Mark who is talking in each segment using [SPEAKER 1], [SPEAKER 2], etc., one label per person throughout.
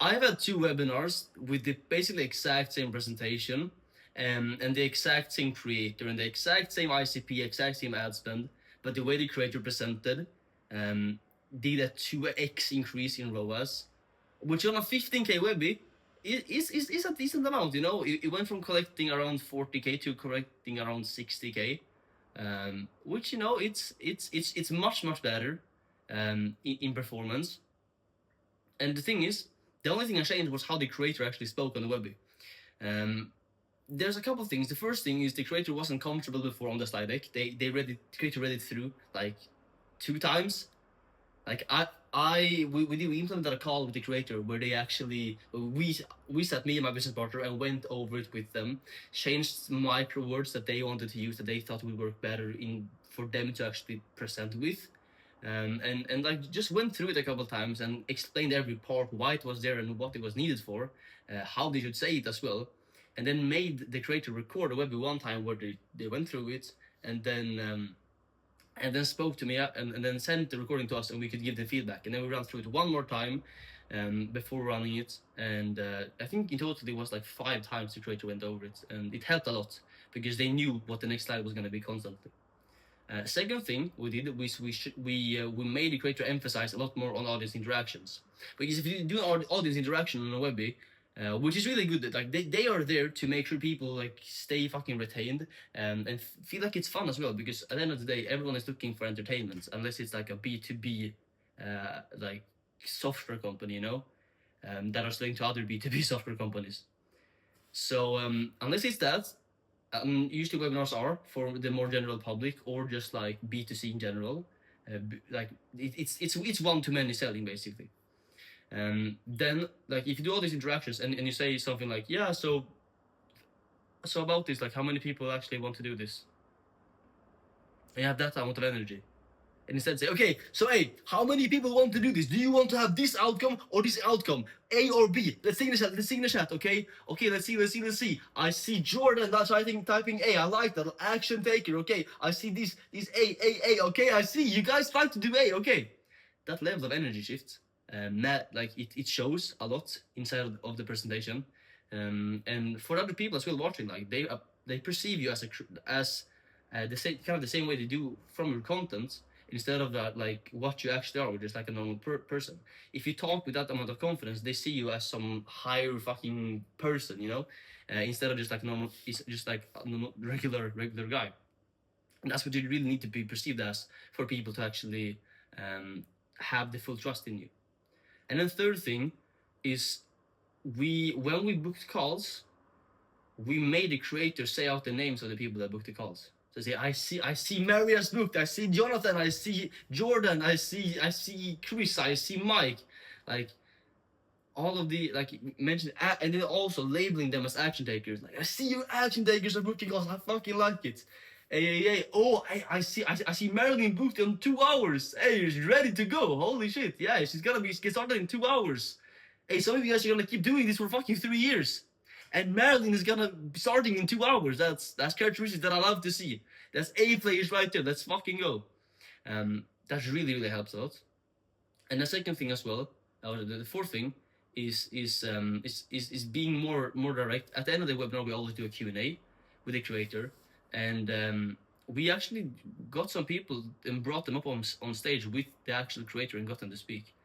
[SPEAKER 1] I've had two webinars with the basically exact same presentation, and the exact same creator and the exact same ICP, exact same ad spend, but the way the creator presented um, did a 2x increase in ROAS, which on a 15K Webby is a decent amount. You know, it went from collecting around 40K to collecting around 60K, which, you know, it's much better in performance. And the thing is, the only thing I changed was how the creator actually spoke on the Webby. There's a couple of things. The first thing is the creator wasn't comfortable before on the slide deck. The creator read it through like 2 times. Like we implemented a call with the creator where they actually we sat, me and my business partner, and went over it with them, changed micro words that they wanted to use that they thought would work better in for them to actually present with. And like just went through it a couple of times and explained every part, why it was there and what it was needed for, how they should say it as well, and then made the creator record a Webby one time where they went through it, and then spoke to me, and then sent the recording to us, and we could give the feedback, and then we ran through it one more time before running it, and I think in total it was like 5 times the creator went over it, and it helped a lot because they knew what the next slide was going to be constantly. Second thing we did, we made the creator emphasize a lot more on audience interactions, because if you do audience interaction on a Webby, which is really good, that like they are there to make sure people like stay fucking retained, and feel like it's fun as well, because at the end of the day everyone is looking for entertainment, unless it's like a B2B like software company, you know, that are selling to other B2B software companies. So unless it's that, usually webinars are for the more general public, or just like B2C in general. Like it's one-to-many selling basically. Then like if you do all these interactions, and you say something like, yeah, so about this, like how many people actually want to do this, and you have that amount of energy, and instead say, okay, so hey, how many people want to do this? Do you want to have this outcome or this outcome, A or B? Let's see in the chat. Okay, let's see. I see Jordan, that's I think typing A. I like that. Action taker. Okay, I see this A. Okay, I see you guys try to do A. Okay, that level of energy shifts, that like it shows a lot inside of the presentation, and for other people as well watching, like they perceive you as the same kind of the same way they do from your content, instead of that like what you actually are, just like a normal person. If you talk with that amount of confidence, they see you as some higher fucking person, you know, instead of just like normal, just like a regular guy. And that's what you really need to be perceived as for people to actually have the full trust in you. And then third thing is, when we booked calls, we made the creator say out the names of the people that booked the calls. So say, I see Maria's booked, I see Jonathan, I see Jordan, I see Chris, I see Mike, like all of the like mentioned, and then also labeling them as action takers. Like, I see your action takers are booking calls. I fucking like it. Hey. Oh, I see Marilyn booked in 2 hours. Hey, she's ready to go. Holy shit. Yeah, she's gonna get started in 2 hours. Hey, some of you guys are gonna keep doing this for fucking 3 years. And Marilyn is gonna be starting in 2 hours. That's characteristics that I love to see. That's A players right there. Let's fucking go. That really helps a lot. And the second thing as well, or the fourth thing, is being more direct. At the end of the webinar, we always do a Q&A with the creator, and we actually got some people and brought them up on stage with the actual creator and got them to speak.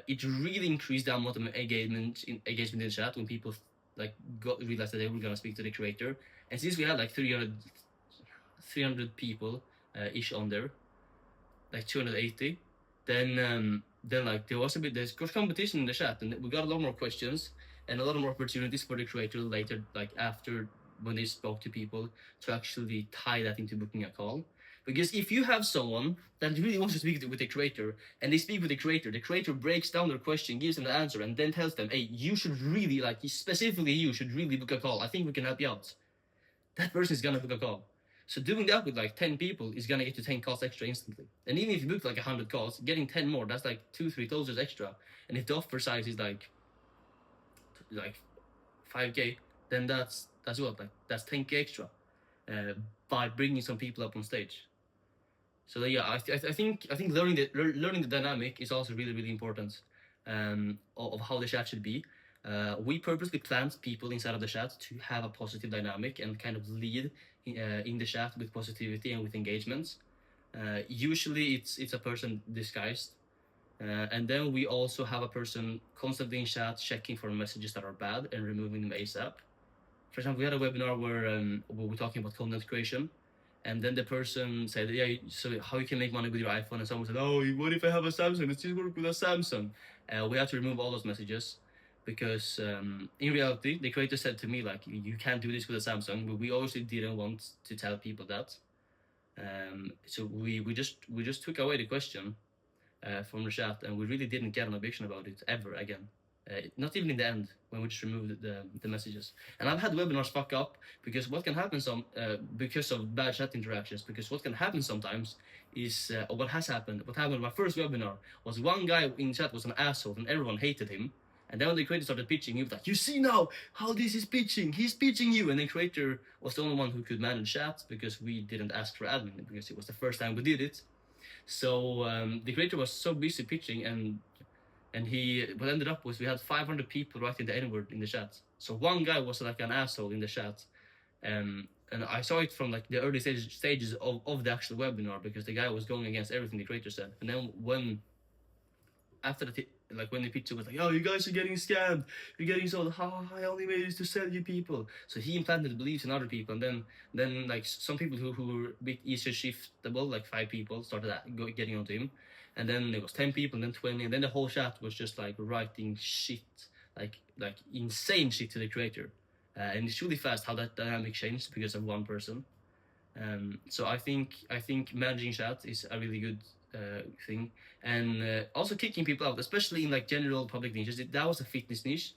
[SPEAKER 1] It really increased the amount of engagement in the chat when people like realized that they were gonna speak to the creator. And since we had like 300 people ish on there, like 280, then like there's competition in the chat, and we got a lot more questions and a lot more opportunities for the creator later, like after when they spoke to people, to actually tie that into booking a call. Because if you have someone that really wants to speak with the creator, and they speak with the creator breaks down their question, gives them the answer, and then tells them, hey, you should really, like specifically you should really book a call. I think we can help you out. That person is gonna book a call. So doing that with like 10 people is gonna get you 10 calls extra instantly. And even if you book like 100 calls, getting 10 more, that's like 2-3 closers extra. And if the offer size is like 5K, then that's what, like that's 10K extra by bringing some people up on stage. So yeah, I think learning the dynamic is also really important. of how the chat should be. We purposely planned people inside of the chat to have a positive dynamic and kind of lead in the chat with positivity and with engagements. Usually it's a person disguised. And then we also have a person constantly in chat checking for messages that are bad and removing them ASAP. For example, we had a webinar where we were talking about content creation, and then the person said, "Yeah, so how you can make money with your iPhone?" And someone said, "Oh, what if I have a Samsung? Let's just work with a Samsung." We had to remove all those messages because in reality, the creator said to me like, "You can't do this with a Samsung," but we obviously didn't want to tell people that. So we just took away the question from the chat, and we really didn't get an eviction about it ever again. Not even in the end when we just removed the messages. And I've had webinars fuck up because what can happen because of bad chat interactions. Because what can happen sometimes is what happened in my first webinar was one guy in chat was an asshole and everyone hated him. And then when the creator started pitching, he was like, "You see now how this is pitching? He's pitching you." And the creator was the only one who could manage chat because we didn't ask for admin because it was the first time we did it. So the creator was so busy pitching, and what ended up was we had 500 people writing the N-word in the chat. So one guy was like an asshole in the chat, and I saw it from like the early stages of the actual webinar because the guy was going against everything the creator said. And then after when the pitcher was like, "Oh, you guys are getting scammed. You're getting sold. I only made this to sell you people." So he implanted beliefs in other people, and then like some people who were a bit easier shiftable, like 5 people, started getting onto him, and then there was 10 people, and then 20, and then the whole chat was just like writing shit, like insane shit to the creator, and it's really fast how that dynamic changed because of one person. So I think managing chat is a really good thing, and also kicking people out, especially in like general public niches. That was a fitness niche.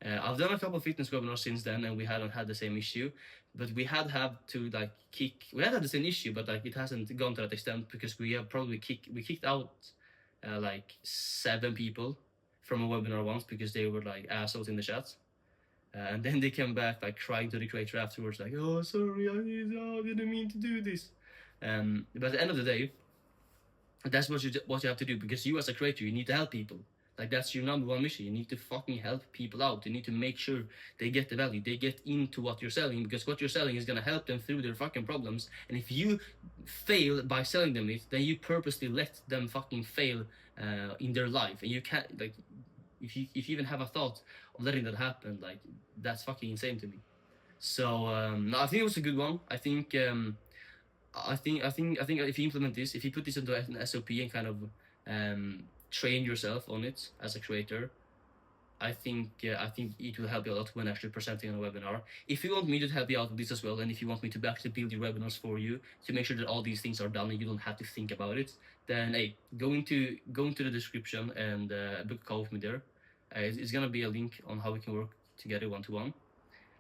[SPEAKER 1] I've done a couple of fitness webinars since then, and we hadn't had the same issue. But we had to like kick. We had the same issue, but like it hasn't gone to that extent because we have probably kicked out like 7 people from a webinar once because they were like assholes in the chat. And then they came back like crying to the creator afterwards, like, "Oh, sorry, I didn't mean to do this." But at the end of the day, that's what you have to do, because you as a creator, you need to help people. Like that's your number one mission. You need to fucking help people out. You need to make sure they get the value, they get into what you're selling, because what you're selling is gonna help them through their fucking problems. And if you fail by selling them it, then you purposely let them fucking fail in their life, and you can't like. If you even have a thought of letting that happen, like that's fucking insane to me. So no, I think it was a good one. I think if you implement this, if you put this into an SOP and kind of train yourself on it as a creator, I think it will help you a lot when actually presenting on a webinar. If you want me to help you out with this as well, and if you want me to actually build your webinars for you to make sure that all these things are done and you don't have to think about it, then hey, go into the description and book a call with me there. It's gonna be a link on how we can work together one-to-one.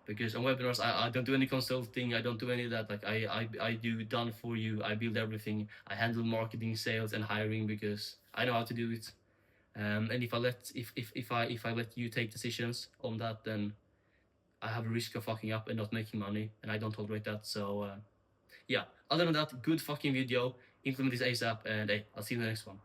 [SPEAKER 1] Because on webinars, I don't do any consulting, I don't do any of that. Like I do done for you. I build everything. I handle marketing, sales, and hiring because I know how to do it. And if I let you take decisions on that, then I have a risk of fucking up and not making money, and I don't tolerate that. So yeah. Other than that, good fucking video. Implement this ASAP, and hey, I'll see you in the next one.